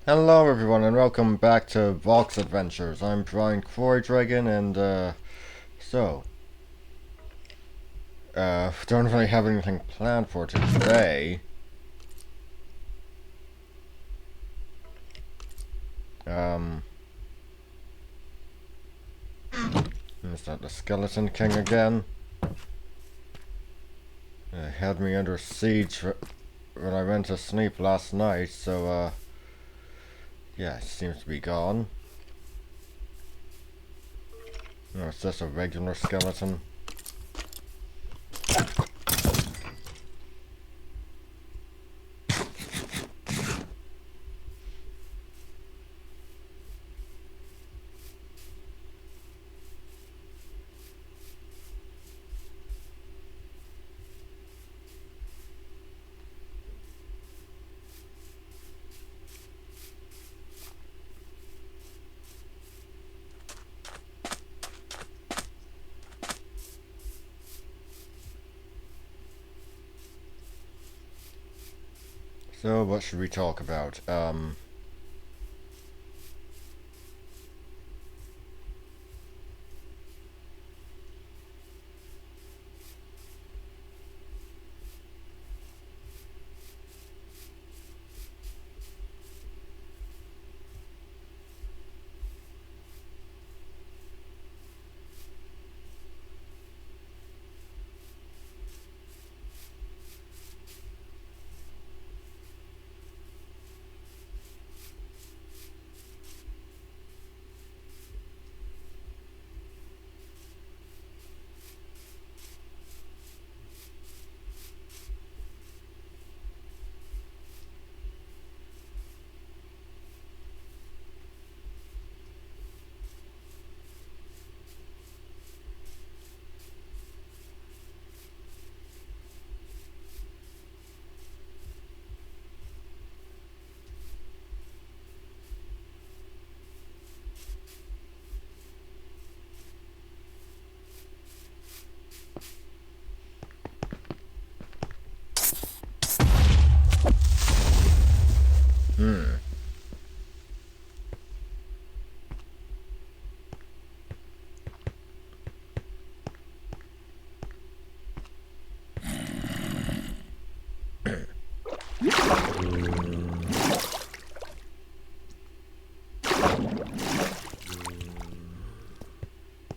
Hello everyone and welcome back to Vox Adventures. I'm Brian Dragon and so don't really have anything planned for today. Um is that the Skeleton King again? Had me under siege when I went to sleep last night, so yeah, it seems to be gone. No, it's just a regular skeleton. So what should we talk about? Hmm.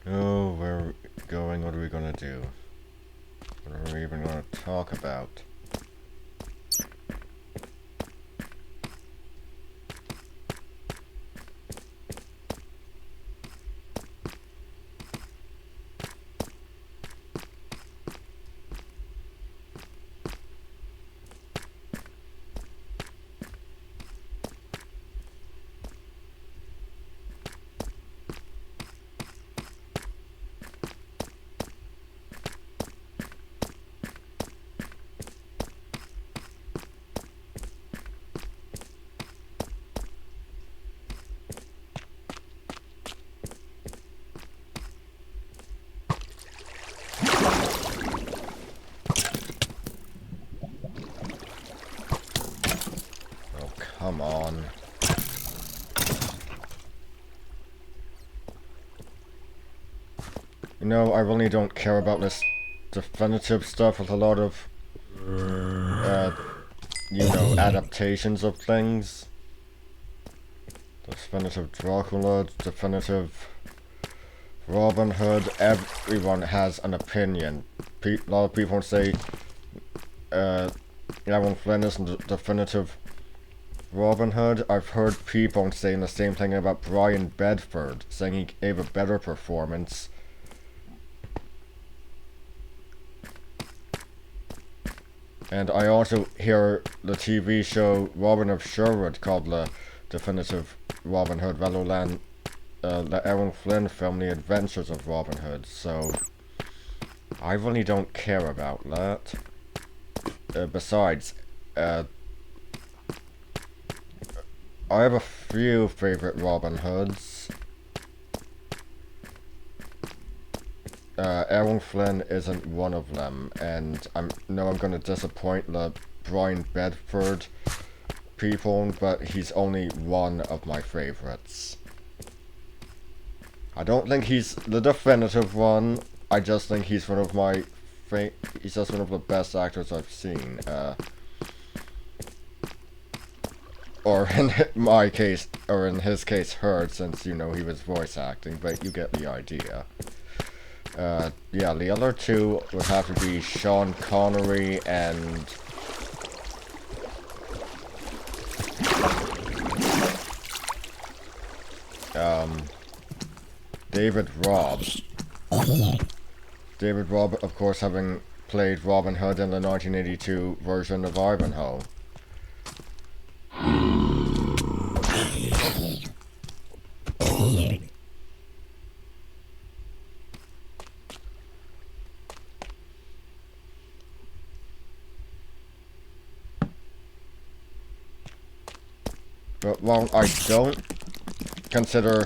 Oh, where are we going? What are we gonna do? What are we even gonna talk about? Oh, come on. You know, I really don't care about this definitive stuff with a lot of, uh, adaptations of things. Definitive Dracula, definitive Robin Hood, everyone has an opinion. A lot of people say, Aaron Flynn isn't the definitive Robin Hood. I've heard people saying the same thing about Brian Bedford, saying he gave a better performance. And I also hear the TV show Robin of Sherwood called the definitive Robin Hood, rather than the Aaron Flynn film The Adventures of Robin Hood, so I really don't care about that. Besides, I have a few favorite Robin Hoods. Aaron Flynn isn't one of them, and I'm gonna disappoint the Brian Bedford people, but he's only one of my favorites. I don't think he's the definitive one. I just think he's one of my he's just one of the best actors I've seen. Or in my case, or in his case, heard, since, you know, he was voice acting, but you get the idea. Yeah, the other two would have to be Sean Connery and... David Robb. David Robb, of course, having played Robin Hood in the 1982 version of Ivanhoe. But while I don't consider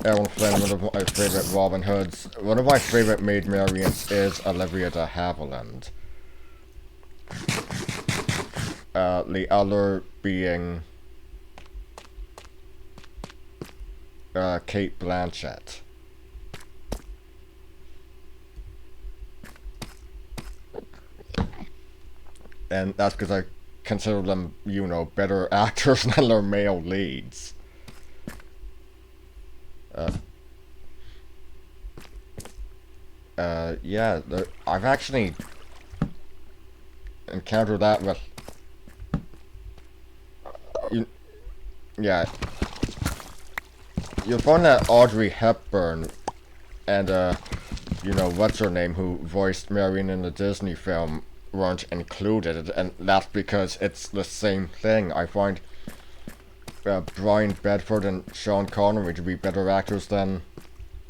Aaron Flynn one of my favorite Robin Hoods, one of my favorite Maid Marians is Olivia de Havilland. The other being Kate Blanchett. And that's because I consider them, you know, better actors than their male leads. Yeah, I've actually encountered that with... yeah. You'll find that Audrey Hepburn and, you know, what's her name, who voiced Marion in the Disney film, weren't included, and that's because it's the same thing. I find Brian Bedford and Sean Connery to be better actors than,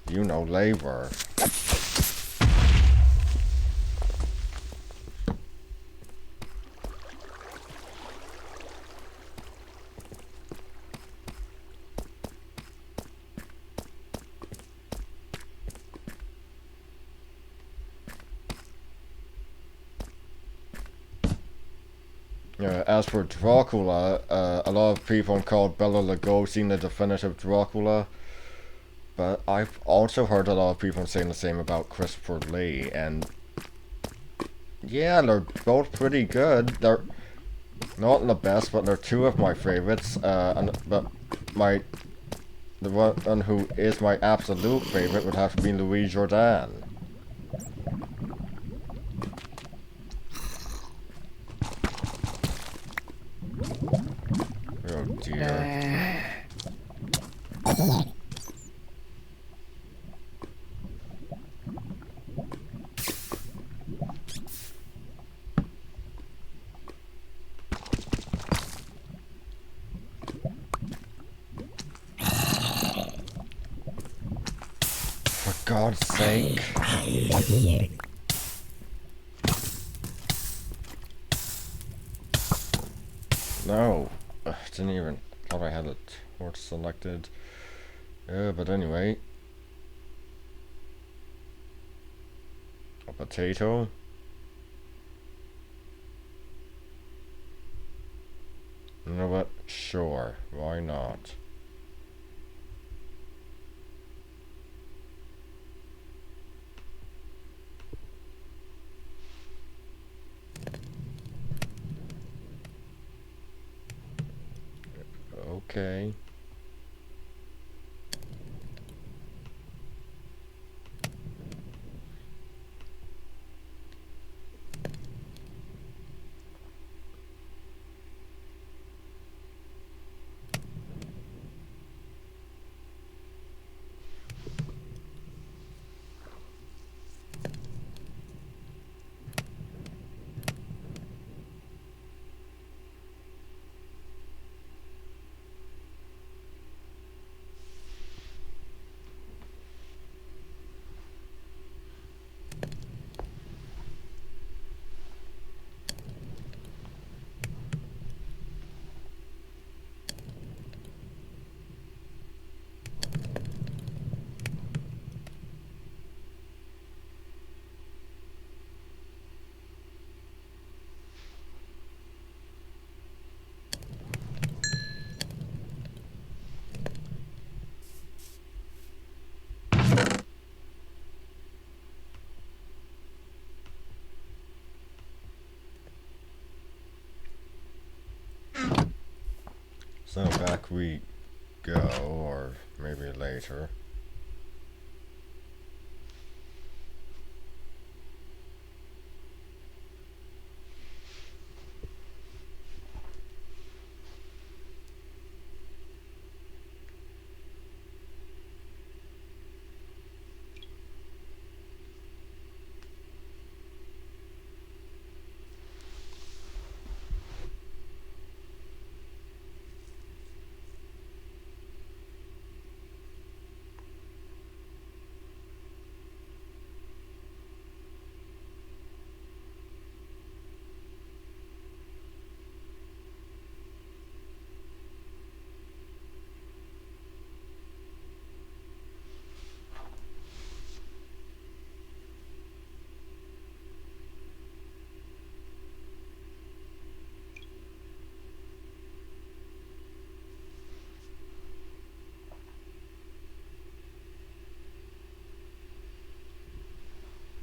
you know, they were. As for Dracula, a lot of people called Bela Lugosi the definitive Dracula, but I've also heard a lot of people saying the same about Christopher Lee, and yeah, they're both pretty good. They're not the best, but they're two of my favorites, but the one who is my absolute favorite would have to be Louis Jourdan. Oh dear. For God's sake. No. Didn't even... thought I had it torch selected. But anyway. A potato. You know what? Sure. Why not? Okay. So back we go, or maybe later.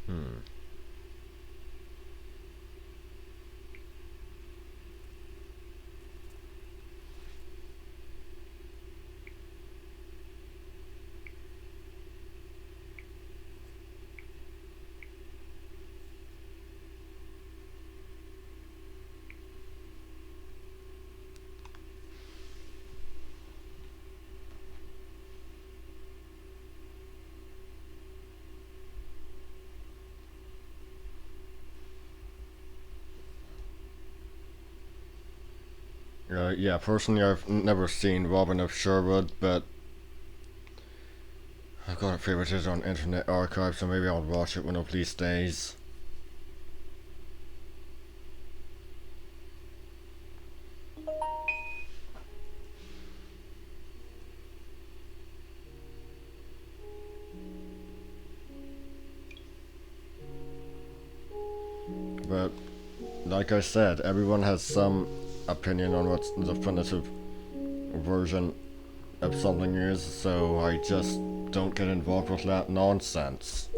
Hmm. Yeah, personally, I've never seen Robin of Sherwood, but I've got it favorited on Internet Archive, so maybe I'll watch it one of these days. But like I said, everyone has some opinion on what the definitive version of something is, so I just don't get involved with that nonsense.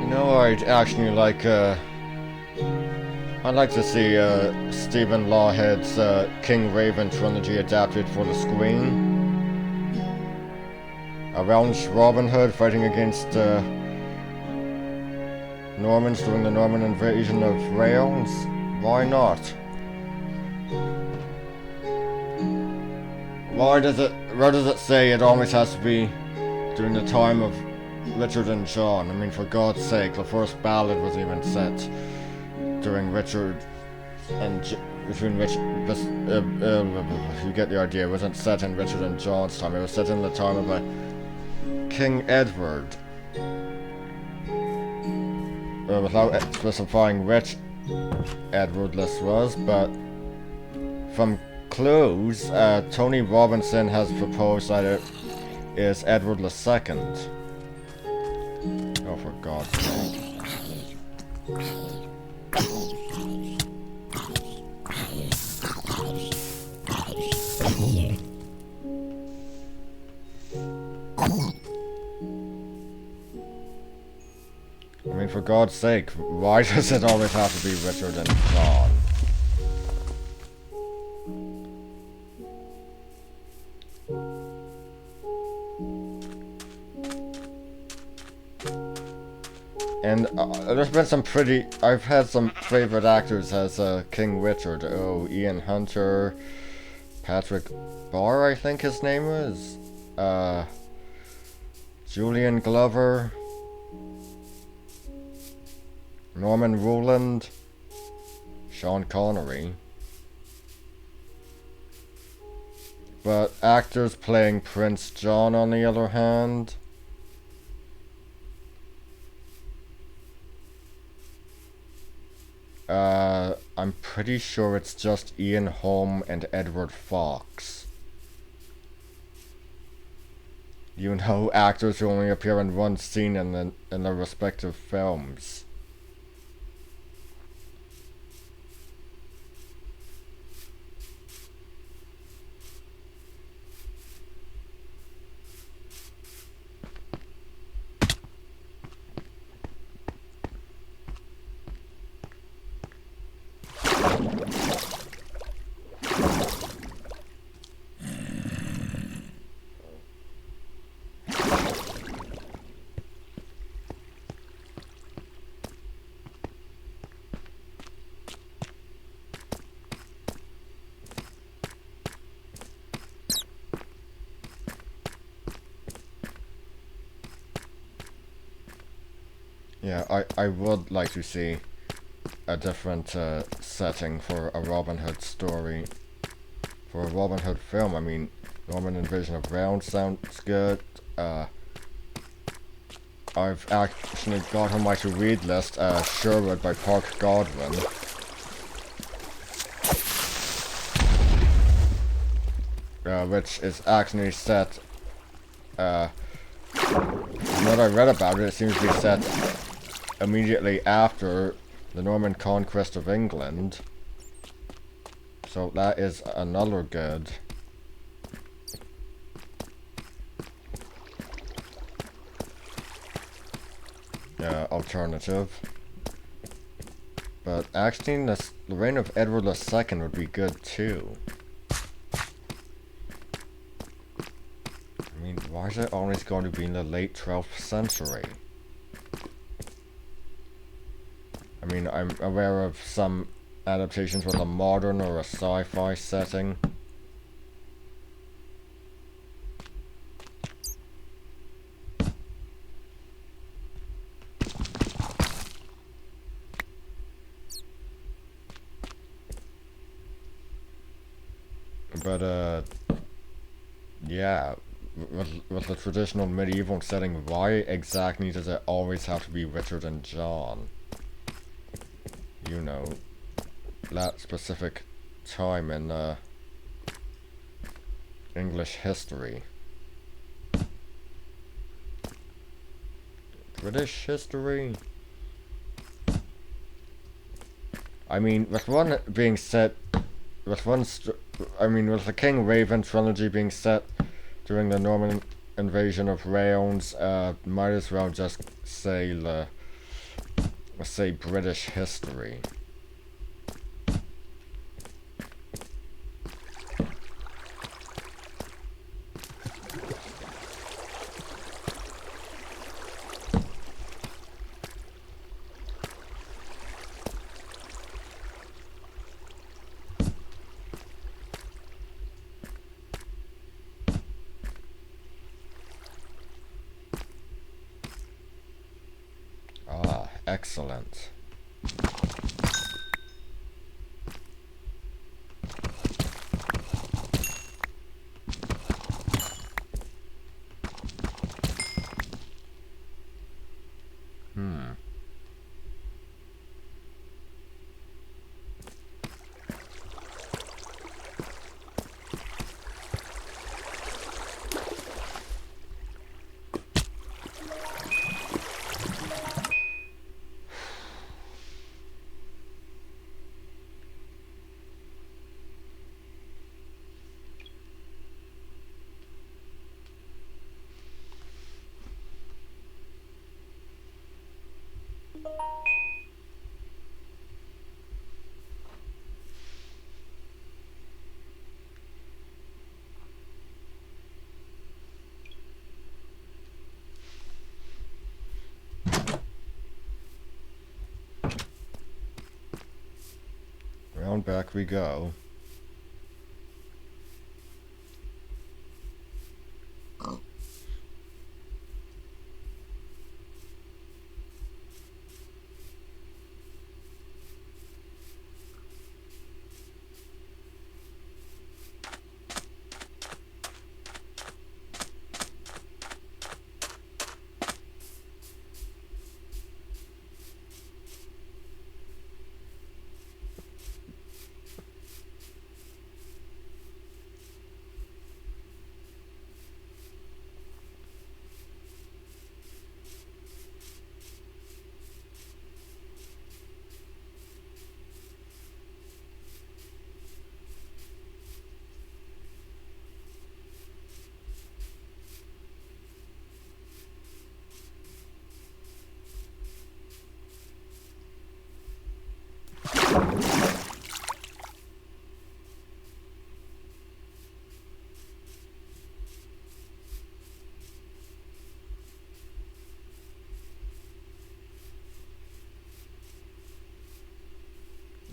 You know, I'd like to see Stephen Lawhead's King Raven trilogy adapted for the screen. Around Robin Hood fighting against Normans during the Norman invasion of Wales. Why not? Where does it say it always has to be during the time of Richard and John? I mean, for God's sake, the first ballad was even set during Richard and between Rich. You get the idea. It wasn't set in Richard and John's time. It was set in the time of King Edward. without specifying which Edward this was, but from clues, Tony Robinson has proposed that it is Edward II. Oh, for God's sake. I mean, for God's sake, why does it always have to be Richard and John? And there's been some pretty... I've had some favorite actors as King Richard. Oh, Ian Hunter, Patrick Barr, I think his name was. Julian Glover, Norman Rowland, Sean Connery. But actors playing Prince John, on the other hand... I'm pretty sure it's just Ian Holm and Edward Fox. You know, actors who only appear in one scene in their respective films. Yeah, I would like to see a different setting for a Robin Hood story. For a Robin Hood film, I mean, Norman Invasion of Realm sounds good. I've actually got on my to-read list Sherwood by Park Godwin. Which is actually set... from what I read about it, it seems to be set immediately after the Norman conquest of England. So that is another good. Alternative. But actually, the reign of Edward II would be good too. I mean, why is it always going to be in the late 12th century? I mean, I'm aware of some adaptations with a modern or a sci-fi setting. But, yeah, with the traditional medieval setting, why exactly does it always have to be Richard and John? You know, that specific time in English history. British history? I mean, with one being set, with with the King Raven trilogy being set during the Norman invasion of Wales, might as well just say say British history. Ah, excellent. Hmm. Round back we go.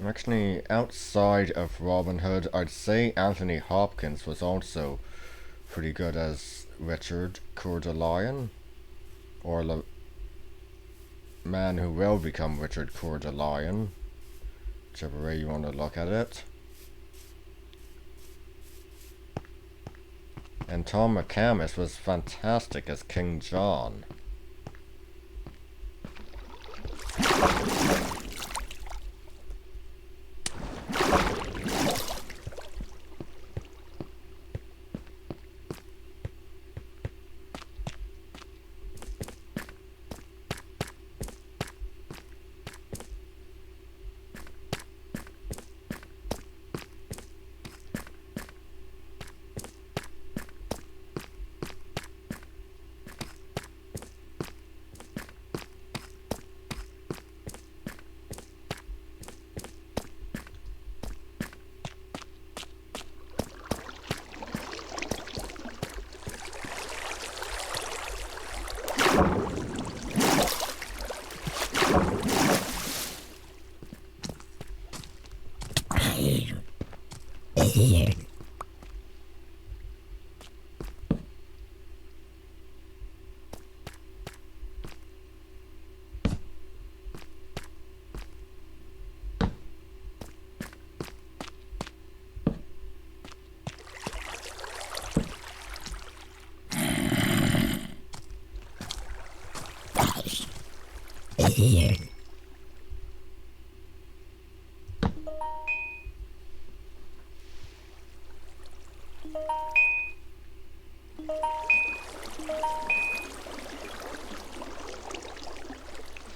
Actually, outside of Robin Hood, I'd say Anthony Hopkins was also pretty good as Richard Coeur de Lion, or the man who will become Richard Coeur de Lion, whichever way you want to look at it. And Tom McCamus was fantastic as King John.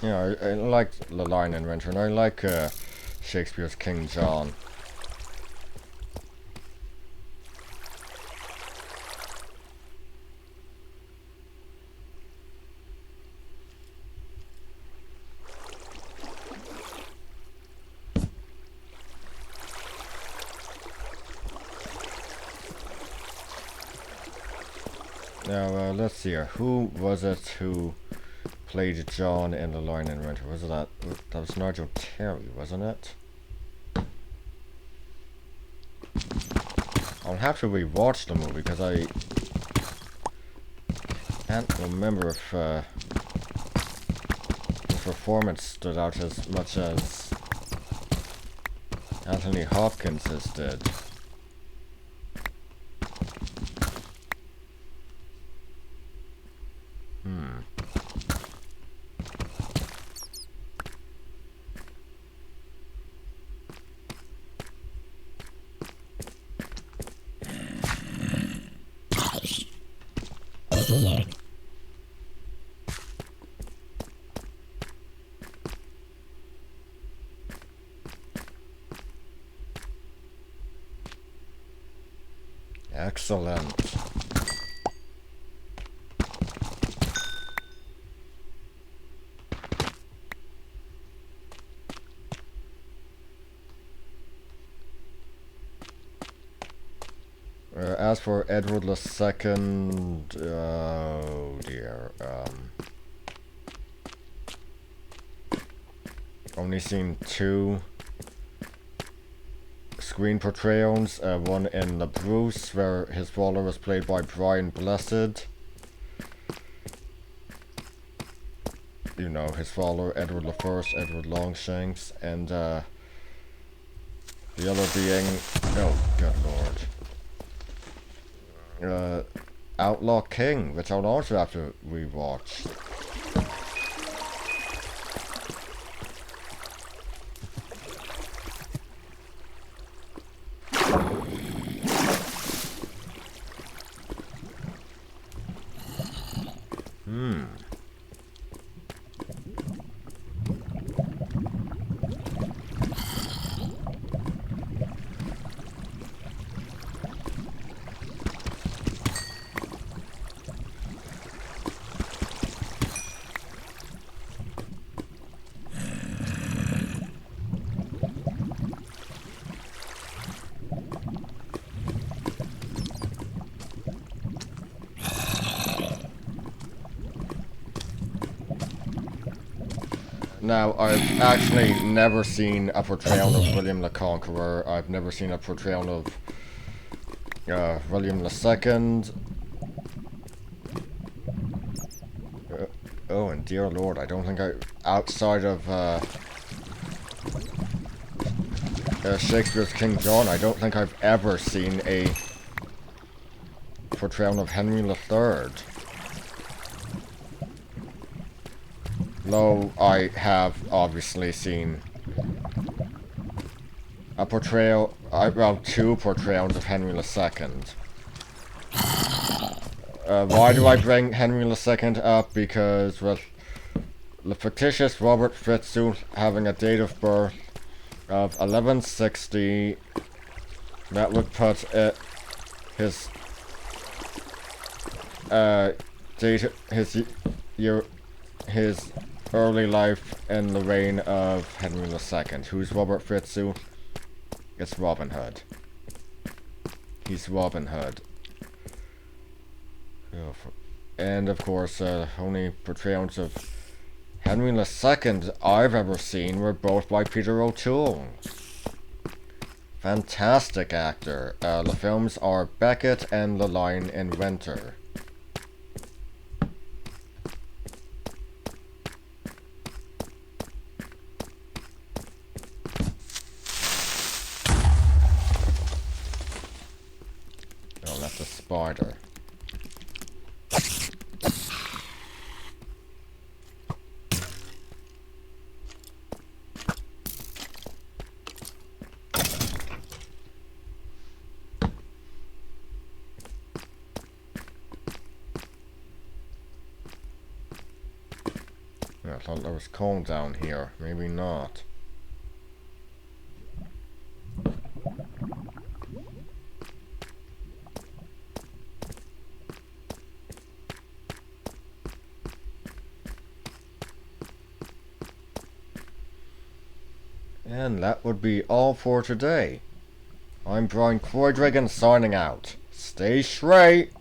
Yeah, I like The Lion in Winter, and I like Shakespeare's King John. Now, let's see here. Who was it who played John in The Lion in Winter? Was it that was Nigel Terry, wasn't it? I'll have to rewatch the movie because I can't remember if the performance stood out as much as Anthony Hopkins' did. Excellent. As for Edward II, oh dear, only seen two screen portrayals, one in The Bruce, where his father was played by Brian Blessed. You know, his father, Edward I, Edward Longshanks, and the other being, oh good lord, Outlaw King, which I'll also have to rewatch. Now, I've actually never seen a portrayal of William the Conqueror. I've never seen a portrayal of William II. Oh, and dear lord, I don't think outside of Shakespeare's King John, I don't think I've ever seen a portrayal of Henry III. Though I have obviously seen a portrayal, well, two portrayals of Henry II. Why do I bring Henry II up? Because with the fictitious Robert Fitzhugh having a date of birth of 1160, that would put his early life in the reign of Henry II. Who's Robert Fitzhugh? It's Robin Hood. He's Robin Hood. And of course, only portrayals of Henry II I've ever seen were both by Peter O'Toole. Fantastic actor. The films are Beckett and The Lion in Winter. Oh, that's a spider. I thought there was coal down here. Maybe not. And that would be all for today. I'm Brian Croydrigan signing out. Stay straight!